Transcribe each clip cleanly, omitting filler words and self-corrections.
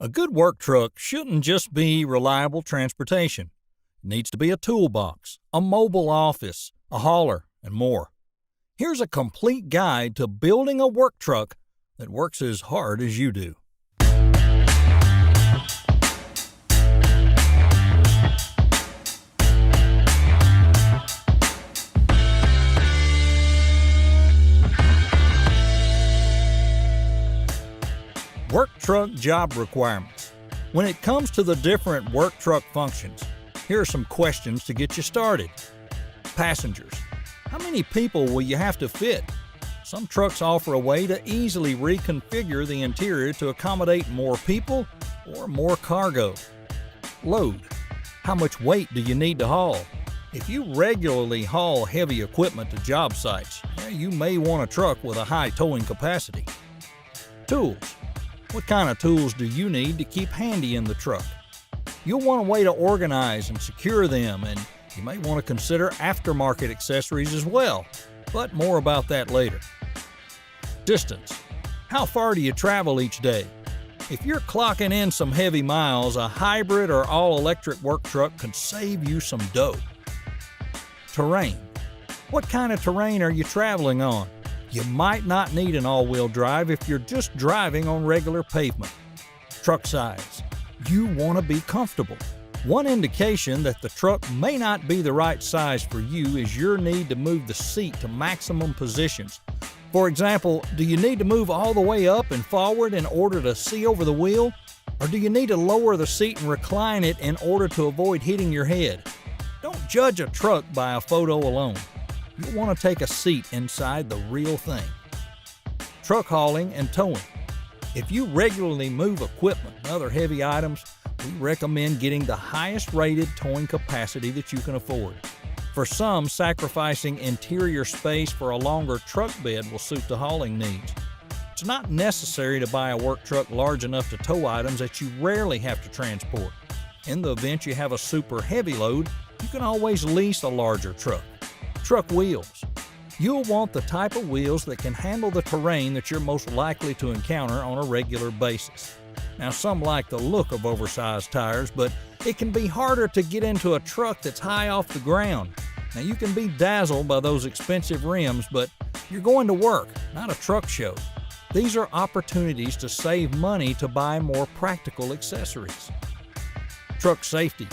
A good work truck shouldn't just be reliable transportation. It needs to be a toolbox, a mobile office, a hauler, and more. Here's a complete guide to building a work truck that works as hard as you do. Work truck job requirements. When it comes to the different work truck functions, here are some questions to get you started. Passengers. How many people will you have to fit? Some trucks offer a way to easily reconfigure the interior to accommodate more people or more cargo. Load. How much weight do you need to haul? If you regularly haul heavy equipment to job sites, you may want a truck with a high towing capacity. Tools. What kind of tools do you need to keep handy in the truck? You'll want a way to organize and secure them, and you may want to consider aftermarket accessories as well, but more about that later. Distance. How far do you travel each day? If you're clocking in some heavy miles, a hybrid or all-electric work truck could save you some dough. Terrain. What kind of terrain are you traveling on? You might not need an all-wheel drive if you're just driving on regular pavement. Truck size. You want to be comfortable. One indication that the truck may not be the right size for you is your need to move the seat to maximum positions. For example, do you need to move all the way up and forward in order to see over the wheel? Or do you need to lower the seat and recline it in order to avoid hitting your head? Don't judge a truck by a photo alone. You'll want to take a seat inside the real thing. Truck hauling and towing. If you regularly move equipment and other heavy items, we recommend getting the highest rated towing capacity that you can afford. For some, sacrificing interior space for a longer truck bed will suit the hauling needs. It's not necessary to buy a work truck large enough to tow items that you rarely have to transport. In the event you have a super heavy load, you can always lease a larger truck. Truck wheels. You'll want the type of wheels that can handle the terrain that you're most likely to encounter on a regular basis. Now, some like the look of oversized tires, but it can be harder to get into a truck that's high off the ground. Now, you can be dazzled by those expensive rims, but you're going to work, not a truck show. These are opportunities to save money to buy more practical accessories. Truck safety.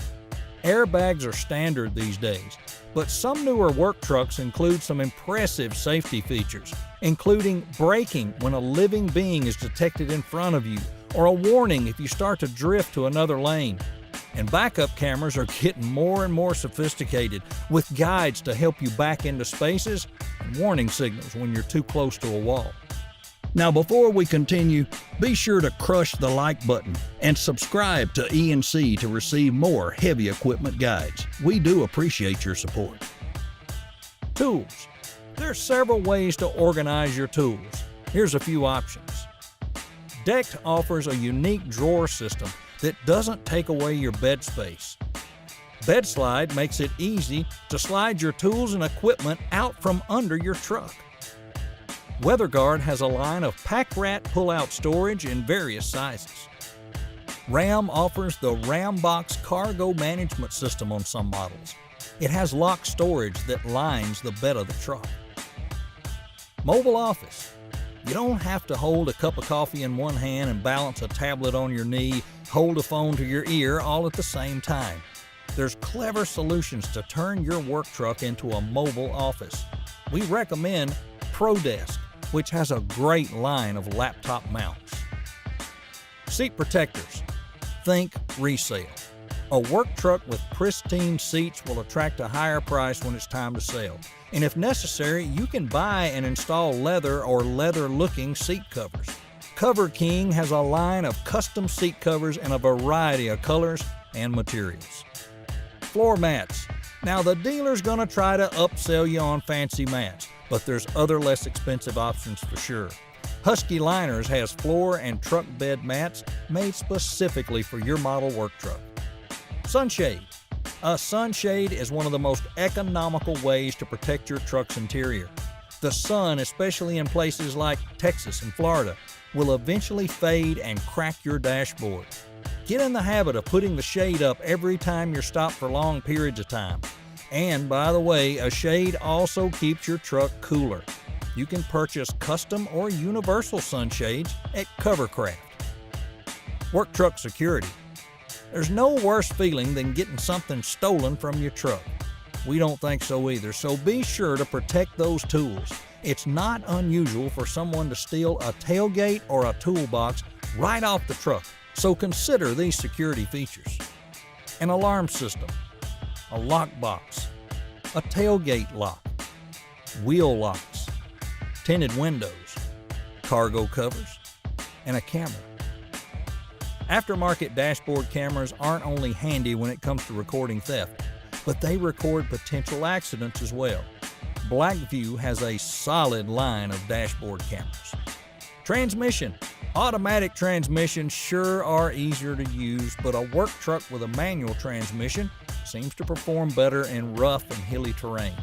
Airbags are standard these days, but some newer work trucks include some impressive safety features, including braking when a living being is detected in front of you, or a warning if you start to drift to another lane. And backup cameras are getting more and more sophisticated, with guides to help you back into spaces and warning signals when you're too close to a wall. Now, before we continue, be sure to crush the like button and subscribe to E&C to receive more heavy equipment guides. We do appreciate your support. Tools. There are several ways to organize your tools. Here's a few options. Decked offers a unique drawer system that doesn't take away your bed space. BEDSLIDE makes it easy to slide your tools and equipment out from under your truck. WeatherGuard has a line of pack-rat pull-out storage in various sizes. Ram offers the RamBox cargo management system on some models. It has locked storage that lines the bed of the truck. Mobile office. You don't have to hold a cup of coffee in one hand and balance a tablet on your knee, hold a phone to your ear all at the same time. There's clever solutions to turn your work truck into a mobile office. We recommend ProDesk, which has a great line of laptop mounts. Seat protectors. Think resale. A work truck with pristine seats will attract a higher price when it's time to sell. And if necessary, you can buy and install leather or leather-looking seat covers. Cover King has a line of custom seat covers in a variety of colors and materials. Floor mats. Now, the dealer's gonna try to upsell you on fancy mats, but there's other less expensive options for sure. Husky Liners has floor and truck bed mats made specifically for your model work truck. Sunshade. A sunshade is one of the most economical ways to protect your truck's interior. The sun, especially in places like Texas and Florida, will eventually fade and crack your dashboard. Get in the habit of putting the shade up every time you're stopped for long periods of time. And by the way, a shade also keeps your truck cooler. You can purchase custom or universal sunshades at Covercraft. Work truck security. There's no worse feeling than getting something stolen from your truck. We don't think so either, so be sure to protect those tools. It's not unusual for someone to steal a tailgate or a toolbox right off the truck, so consider these security features. An alarm system, a lock box, a tailgate lock, wheel locks, tinted windows, cargo covers, and a camera. Aftermarket dashboard cameras aren't only handy when it comes to recording theft, but they record potential accidents as well. Blackview has a solid line of dashboard cameras. Transmission. Automatic transmissions sure are easier to use, but a work truck with a manual transmission seems to perform better in rough and hilly terrain.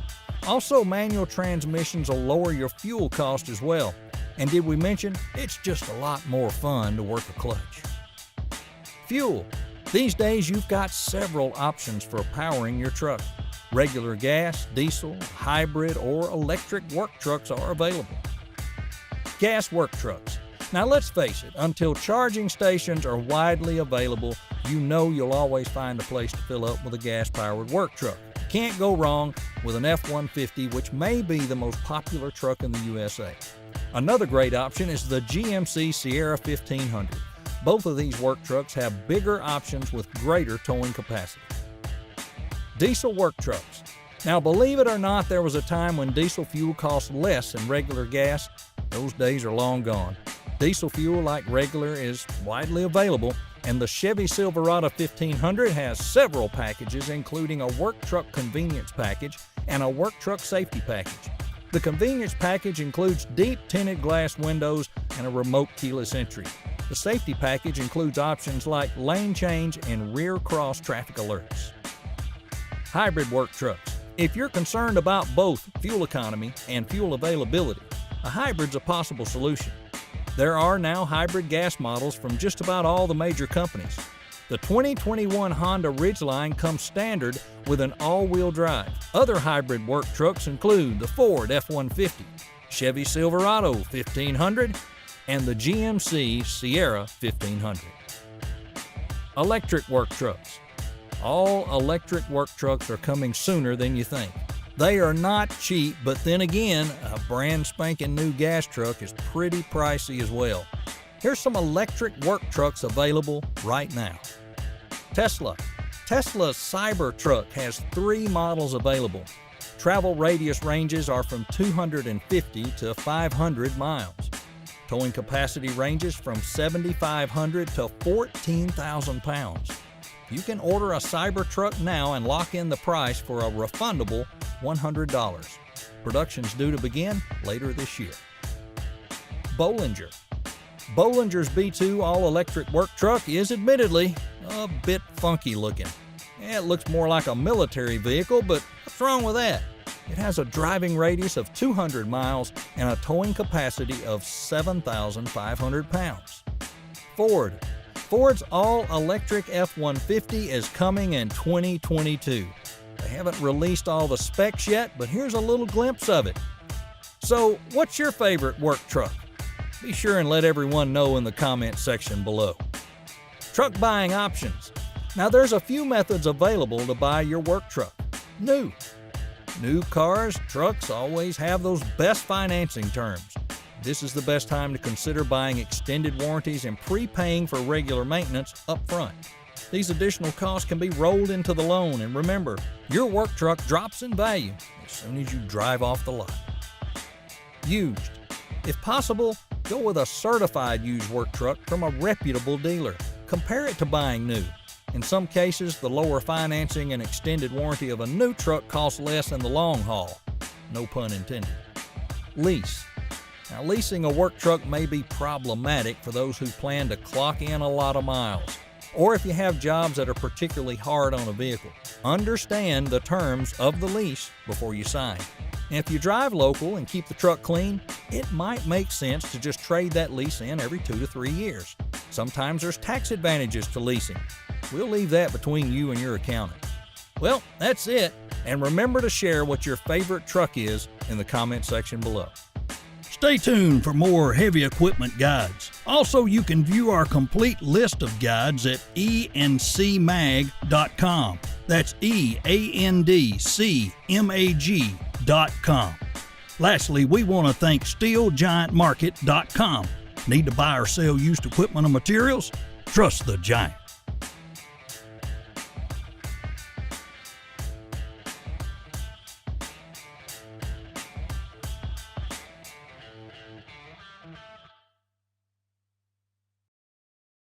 Also, manual transmissions will lower your fuel cost as well. And did we mention, it's just a lot more fun to work a clutch. Fuel. These days you've got several options for powering your truck. Regular gas, diesel, hybrid, or electric work trucks are available. Gas work trucks. Now let's face it, until charging stations are widely available, you know you'll always find a place to fill up with a gas-powered work truck. Can't go wrong with an F-150, which may be the most popular truck in the USA. Another great option is the GMC Sierra 1500. Both of these work trucks have bigger options with greater towing capacity. Diesel work trucks. Now, believe it or not, there was a time when diesel fuel cost less than regular gas. Those days are long gone. Diesel fuel, like regular, is widely available, and the Chevy Silverado 1500 has several packages, including a work truck convenience package and a work truck safety package. The convenience package includes deep tinted glass windows and a remote keyless entry. The safety package includes options like lane change and rear cross traffic alerts. Hybrid work trucks. If you're concerned about both fuel economy and fuel availability, a hybrid's a possible solution. There are now hybrid gas models from just about all the major companies. The 2021 Honda Ridgeline comes standard with an all-wheel drive. Other hybrid work trucks include the Ford F-150, Chevy Silverado 1500, and the GMC Sierra 1500. Electric work trucks. All electric work trucks are coming sooner than you think. They are not cheap, but then again, a brand spanking new gas truck is pretty pricey as well. Here's some electric work trucks available right now. Tesla's Cybertruck has 3 models available. Travel radius ranges are from 250 to 500 miles. Towing capacity ranges from 7,500 to 14,000 pounds. You can order a Cybertruck now and lock in the price for a refundable $100. Production's due to begin later this year. Bollinger. Bollinger's B2 all-electric work truck is admittedly a bit funky looking. It looks more like a military vehicle, but what's wrong with that? It has a driving radius of 200 miles and a towing capacity of 7,500 pounds. Ford's all-electric F-150 is coming in 2022. They haven't released all the specs yet, but here's a little glimpse of it. So, what's your favorite work truck? Be sure and let everyone know in the comment section below. Truck buying options. Now, there's a few methods available to buy your work truck. New cars, trucks always have those best financing terms. This is the best time to consider buying extended warranties and prepaying for regular maintenance up front. These additional costs can be rolled into the loan, and remember, your work truck drops in value as soon as you drive off the lot. Used. If possible, go with a certified used work truck from a reputable dealer. Compare it to buying new. In some cases, the lower financing and extended warranty of a new truck costs less in the long haul. No pun intended. Lease. Now, leasing a work truck may be problematic for those who plan to clock in a lot of miles. or if you have jobs that are particularly hard on a vehicle. Understand the terms of the lease before you sign. And if you drive local and keep the truck clean, it might make sense to just trade that lease in every 2 to 3 years. Sometimes there's tax advantages to leasing. We'll leave that between you and your accountant. Well, that's it. And remember to share what your favorite truck is in the comment section below. Stay tuned for more heavy equipment guides. Also, you can view our complete list of guides at eandcmag.com. That's eandcmag.com. Lastly, we want to thank SteelGiantMarket.com. Need to buy or sell used equipment or materials? Trust the Giant.